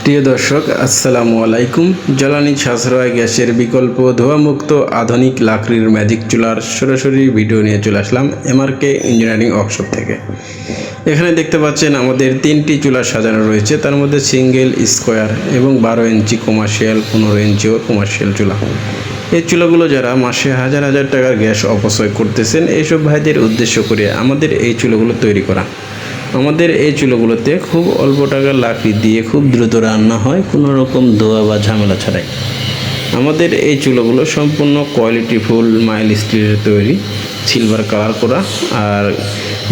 প্রিয় দর্শক আসসালামু আলাইকুম। জ্বালানি সাশ্রয় গ্যাসের বিকল্প ধোঁয়ামুক্ত আধুনিক লাকড়ির ম্যাজিক চুলার সরাসরি ভিডিও নিয়ে চলে আসলাম এমআরকে ইঞ্জিনিয়ারিং ওয়ার্কশপ থেকে। এখানে দেখতে পাচ্ছেন আমাদের 3টি চুলা সাজানো রয়েছে, তার মধ্যে সিঙ্গেল, স্কোয়ার এবং 12 ইঞ্চি কমার্শিয়াল, 15 ইঞ্চিও কমার্শিয়াল চুলা। এই চুলাগুলো যারা মাসে হাজার হাজার টাকার গ্যাস অপচয় করতেছেন, এইসব ভাইদের উদ্দেশ্য করে আমাদের এই চুলাগুলো তৈরি করা। আমাদের এই চুলাগুলোতে খুব অল্প টাকার লাকড়ি দিয়ে খুব দ্রুত রান্না হয়, কোনো রকম ধোয়া বা ঝামেলা ছাড়াই। আমাদের এই চুলাগুলো সম্পূর্ণ কোয়ালিটিফুল মাইল স্টিলের তৈরি, সিলভার কালার করা। আর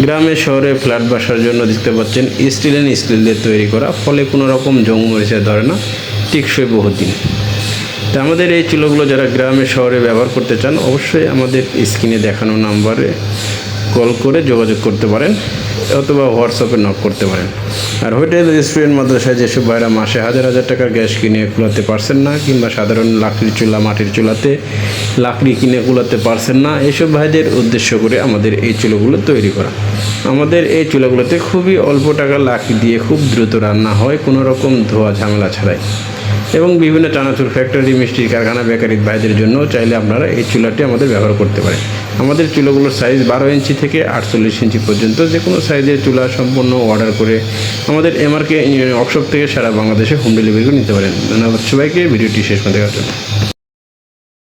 গ্রামে শহরে ফ্ল্যাট বাসার জন্য দেখতে পাচ্ছেন স্টিল দিয়ে তৈরি করা, ফলে কোনো রকম জং মরিচা ধরে না, টেকসই বহুদিন। তা আমাদের এই চুলাগুলো যারা গ্রামে শহরে ব্যবহার করতে চান, অবশ্যই আমাদের স্ক্রিনে দেখানো নাম্বারে কল করে যোগাযোগ করতে পারেন অথবা হোয়াটসঅ্যাপে নক করতে পারেন। আর হোটেল, রেস্টুরেন্ট, মাদ্রাসায় যেসব ভাইরা মাসে হাজার হাজার টাকার গ্যাস কিনে কুলাতে পারছেন না, কিংবা সাধারণ লাকড়ির চুলা, মাটির চুলাতে লাকড়ি কিনে কুলাতে পারছেন না, এইসব ভাইদের উদ্দেশ্য করে আমাদের এই চুলাগুলো তৈরি করা। আমাদের এই চুলাগুলোতে খুবই অল্প টাকার লাকড়ি দিয়ে খুব দ্রুত রান্না হয়, কোনো রকম ধোয়া ঝামেলা ছাড়াই। এবং বিভিন্ন চানাচুর ফ্যাক্টরি, মিষ্টির কারখানা, বেকারি ভাইদের জন্য চাইলে আপনারা এই চুলাটি আমাদের ব্যবহার করতে পারেন। আমাদের চুলাগুলোর সাইজ 12 ইঞ্চি থেকে 48 ইঞ্চি পর্যন্ত যে কোনো সাইজের চুলা সম্পূর্ণ অর্ডার করে আমাদের এমআরকে ইঞ্জিনিয়ারিং ওয়ার্কশপ থেকে সারা বাংলাদেশে হোম ডেলিভারি করে নিতে পারেন। ধন্যবাদ সবাইকে ভিডিওটি শেষ করে দেখার জন্য।